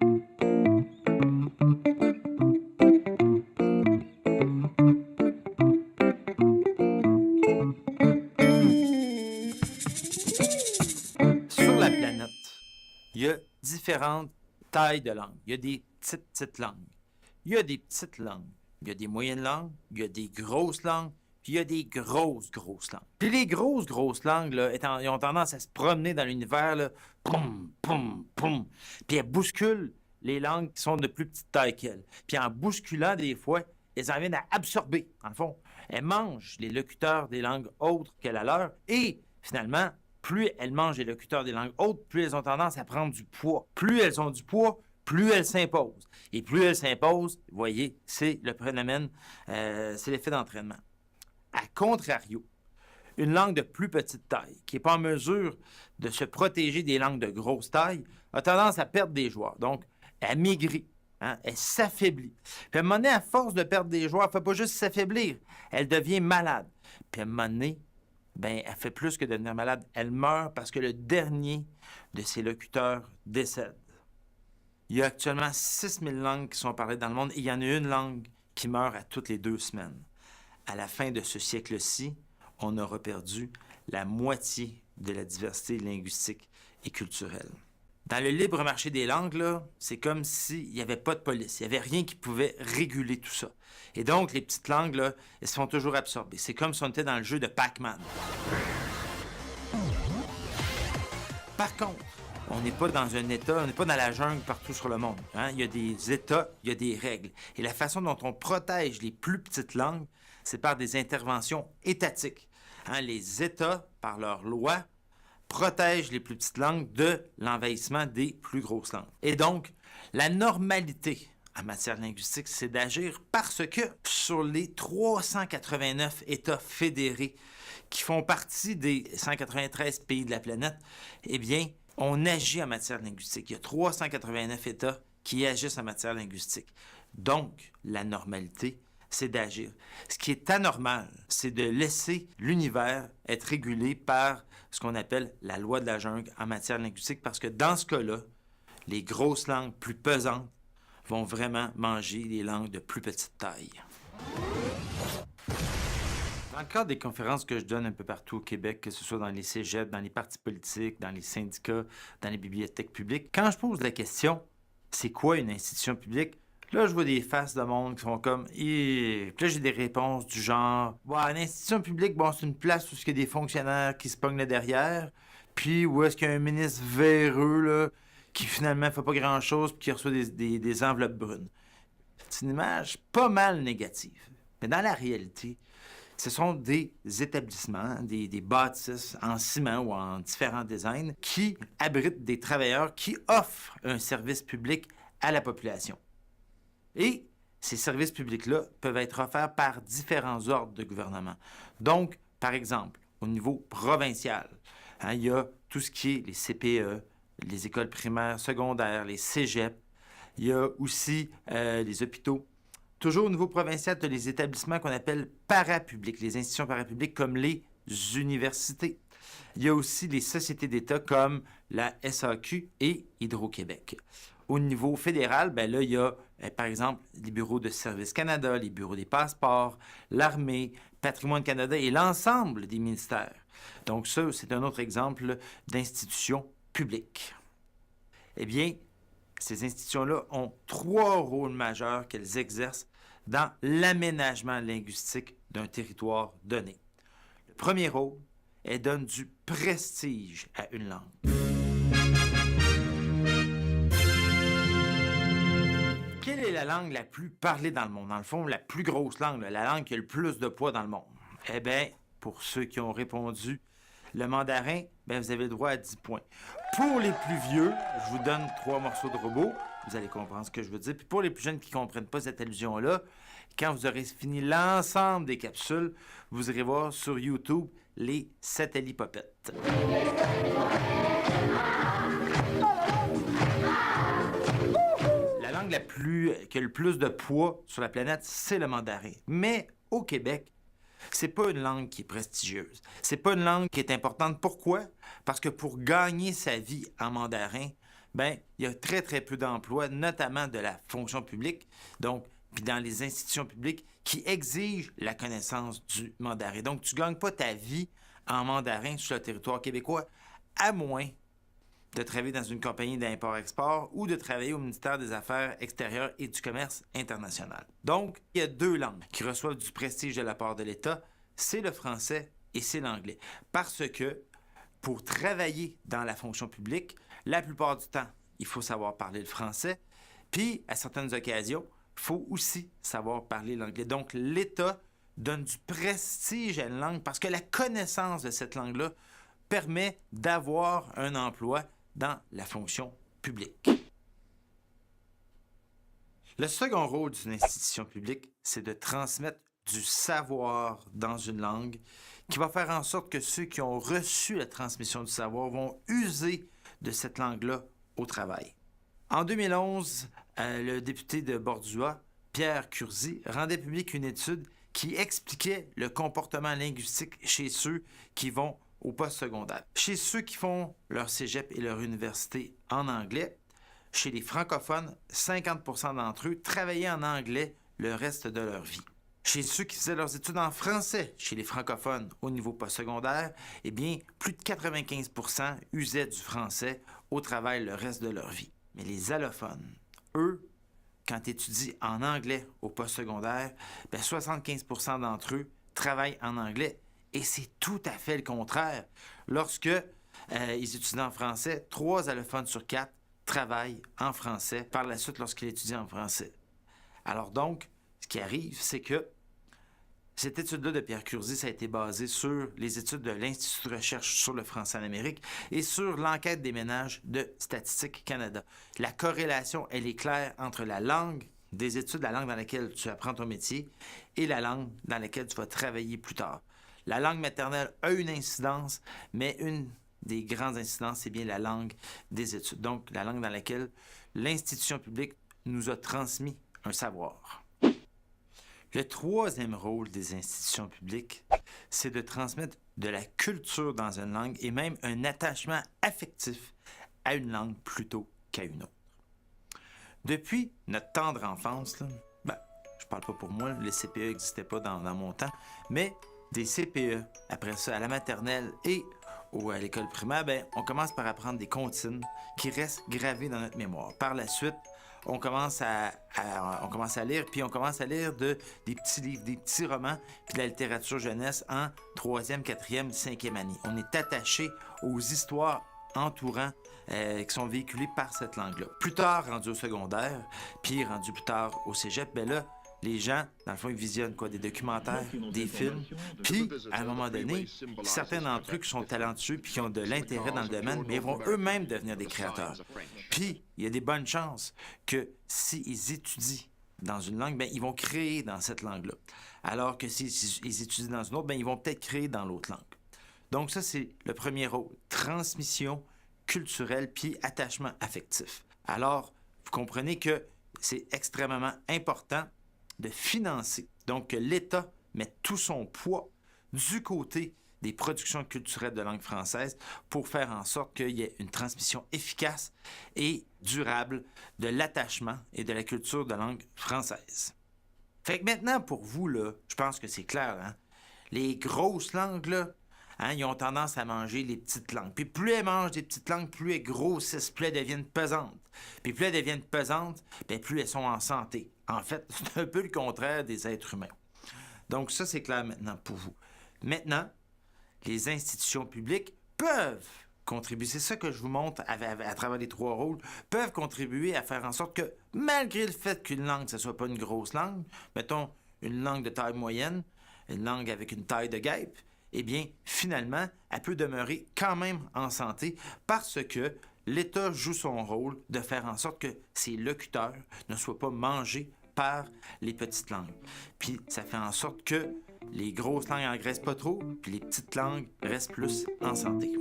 Sur la planète, il y a différentes tailles de langues. Il y a des petites langues. Il y a des petites langues. Il y a des moyennes langues. Il y a des grosses langues. Puis il y a des grosses langues. Puis les grosses langues, là, ils ont tendance à se promener dans l'univers, là, poum, poum, poum. Puis elles bousculent les langues qui sont de plus petite taille qu'elles. Puis en bousculant, des fois, elles en viennent à absorber, en le fond. Elles mangent les locuteurs des langues autres que la leur. Et, finalement, plus elles mangent les locuteurs des langues autres, plus elles ont tendance à prendre du poids. Plus elles ont du poids, plus elles s'imposent. Et plus elles s'imposent, vous voyez, c'est le phénomène, c'est l'effet d'entraînement. À contrario, une langue de plus petite taille, qui n'est pas en mesure de se protéger des langues de grosse taille, a tendance à perdre des joueurs. Donc, elle maigrit, hein, elle s'affaiblit. Puis à un moment donné, à force de perdre des joueurs, elle ne fait pas juste s'affaiblir, elle devient malade. Puis à un moment donné, ben, elle fait plus que devenir malade. Elle meurt parce que le dernier de ses locuteurs décède. Il y a actuellement 6000 langues qui sont parlées dans le monde et il y en a une langue qui meurt à toutes les 2 semaines. À la fin de ce siècle-ci, on aura perdu la moitié de la diversité linguistique et culturelle. Dans le libre marché des langues, là, c'est comme s'il n'y avait pas de police. Il n'y avait rien qui pouvait réguler tout ça. Et donc, les petites langues, là, elles se font toujours absorber. C'est comme si on était dans le jeu de Pac-Man. Par contre, on n'est pas dans un État, on n'est pas dans la jungle partout sur le monde. Hein? Il y a des États, il y a des règles. Et la façon dont on protège les plus petites langues, c'est par des interventions étatiques. Hein? Les États, par leurs lois, protègent les plus petites langues de l'envahissement des plus grosses langues. Et donc, la normalité en matière linguistique, c'est d'agir parce que sur les 389 États fédérés qui font partie des 193 pays de la planète, eh bien, on agit en matière linguistique. Il y a 389 États qui agissent en matière linguistique. Donc, la normalité, c'est d'agir. Ce qui est anormal, c'est de laisser l'univers être régulé par ce qu'on appelle la loi de la jungle en matière linguistique, parce que dans ce cas-là, les grosses langues plus pesantes vont vraiment manger les langues de plus petite taille. Dans le cadre des conférences que je donne un peu partout au Québec, que ce soit dans les cégeps, dans les partis politiques, dans les syndicats, dans les bibliothèques publiques, quand je pose la question « c'est quoi une institution publique ?» Là, je vois des faces de monde qui sont comme « Puis là, j'ai des réponses du genre « Une institution publique, bon, c'est une place où il y a des fonctionnaires qui se pognent là derrière, puis où est-ce qu'il y a un ministre véreux, là, qui finalement fait pas grand-chose, puis qui reçoit des enveloppes brunes. » C'est une image pas mal négative. Mais dans la réalité, ce sont des établissements, des bâtisses en ciment ou en différents designs qui abritent des travailleurs qui offrent un service public à la population. Et ces services publics-là peuvent être offerts par différents ordres de gouvernement. Donc, par exemple, au niveau provincial, hein, il y a tout ce qui est les CPE, les écoles primaires, secondaires, les cégeps. Il y a aussi les hôpitaux. Toujours au niveau provincial, tu as les établissements qu'on appelle parapublics, les institutions parapubliques comme les universités. Il y a aussi les sociétés d'État comme la SAQ et Hydro-Québec. Au niveau fédéral, ben là, il y a, par exemple, les bureaux de Service Canada, les bureaux des passeports, l'armée, Patrimoine Canada et l'ensemble des ministères. Donc ça, c'est un autre exemple d'institution publique. Eh bien, ces institutions-là ont 3 rôles majeurs qu'elles exercent dans l'aménagement linguistique d'un territoire donné. Le premier rôle, elle donne du prestige à une langue. Quelle est la langue la plus parlée dans le monde? Dans le fond, la plus grosse langue, la langue qui a le plus de poids dans le monde. Eh bien, pour ceux qui ont répondu, le mandarin, bien, vous avez le droit à 10 points. Pour les plus vieux, je vous donne 3 morceaux de robot. Vous allez comprendre ce que je veux dire. Puis pour les plus jeunes qui ne comprennent pas cette allusion-là, quand vous aurez fini l'ensemble des capsules, vous irez voir sur YouTube les satellipopettes. La langue qui a le plus de poids sur la planète, c'est le mandarin. Mais au Québec, c'est pas une langue qui est prestigieuse. C'est pas une langue qui est importante. Pourquoi? Parce que pour gagner sa vie en mandarin, ben il y a très, très peu d'emplois, notamment de la fonction publique, donc, puis dans les institutions publiques qui exigent la connaissance du mandarin. Donc, tu ne gagnes pas ta vie en mandarin sur le territoire québécois, à moins de travailler dans une compagnie d'import-export ou de travailler au ministère des Affaires extérieures et du Commerce international. Donc, il y a deux langues qui reçoivent du prestige de la part de l'État, c'est le français et c'est l'anglais. Parce que pour travailler dans la fonction publique, la plupart du temps, il faut savoir parler le français, puis à certaines occasions, il faut aussi savoir parler l'anglais. Donc, l'État donne du prestige à une langue parce que la connaissance de cette langue-là permet d'avoir un emploi dans la fonction publique. Le second rôle d'une institution publique, c'est de transmettre du savoir dans une langue qui va faire en sorte que ceux qui ont reçu la transmission du savoir vont user de cette langue-là au travail. En 2011, le député de Bordua, Pierre Curzi, rendait publique une étude qui expliquait le comportement linguistique chez ceux qui vont au post-secondaire. Chez ceux qui font leur cégep et leur université en anglais, chez les francophones, 50% d'entre eux travaillaient en anglais le reste de leur vie. Chez ceux qui faisaient leurs études en français, chez les francophones au niveau postsecondaire, eh bien, plus de 95% usaient du français au travail le reste de leur vie. Mais les allophones, eux, quand ils étudient en anglais au postsecondaire, 75% d'entre eux travaillent en anglais. Et c'est tout à fait le contraire. Lorsque ils étudient en français, 3 allophones sur 4 travaillent en français par la suite lorsqu'ils étudient en français. Alors donc, ce qui arrive, c'est que cette étude-là de Pierre Curzi, ça a été basé sur les études de l'Institut de recherche sur le français en Amérique et sur l'enquête des ménages de Statistique Canada. La corrélation, elle est claire entre la langue des études, la langue dans laquelle tu apprends ton métier, et la langue dans laquelle tu vas travailler plus tard. La langue maternelle a une incidence, mais une des grandes incidences, c'est bien la langue des études. Donc, la langue dans laquelle l'institution publique nous a transmis un savoir. Le troisième rôle des institutions publiques, c'est de transmettre de la culture dans une langue et même un attachement affectif à une langue plutôt qu'à une autre. Depuis notre tendre enfance, je parle pas pour moi, les CPE n'existaient pas dans mon temps, mais des CPE, après ça, à la maternelle et à l'école primaire, on commence par apprendre des comptines qui restent gravées dans notre mémoire. Par la suite, on commence à lire, puis on commence à lire des petits livres, des petits romans, puis de la littérature jeunesse en 3e, 4e, 5e année. On est attaché aux histoires entourant qui sont véhiculées par cette langue-là. Plus tard, rendu au secondaire, puis rendu plus tard au cégep, là, les gens, dans le fond, ils visionnent des documentaires, des films, puis, à un moment donné, certains d'entre eux qui sont talentueux puis qui ont de l'intérêt dans le domaine, mais ils vont eux-mêmes devenir des créateurs. Puis, il y a des bonnes chances que s'ils étudient dans une langue, ils vont créer dans cette langue-là. Alors que s'ils étudient dans une autre, ils vont peut-être créer dans l'autre langue. Donc ça, c'est le premier rôle, transmission culturelle puis attachement affectif. Alors, vous comprenez que c'est extrêmement important de financer. Donc, que l'État met tout son poids du côté des productions culturelles de langue française pour faire en sorte qu'il y ait une transmission efficace et durable de l'attachement et de la culture de langue française. Fait que maintenant, pour vous, là, je pense que c'est clair, hein? Les grosses langues, là, ils ont tendance à manger les petites langues. Puis plus elles mangent des petites langues, plus elles grossissent, plus elles deviennent pesantes. Puis plus elles deviennent pesantes, plus elles sont en santé. En fait, c'est un peu le contraire des êtres humains. Donc ça, c'est clair maintenant pour vous. Maintenant, les institutions publiques peuvent contribuer, c'est ça que je vous montre à travers les 3 rôles, peuvent contribuer à faire en sorte que, malgré le fait qu'une langue, ce ne soit pas une grosse langue, mettons une langue de taille moyenne, une langue avec une taille de guêpe, eh bien, finalement, elle peut demeurer quand même en santé parce que l'État joue son rôle de faire en sorte que ces locuteurs ne soient pas mangés par les petites langues. Puis, ça fait en sorte que les grosses langues n'engraissent pas trop, puis les petites langues restent plus en santé.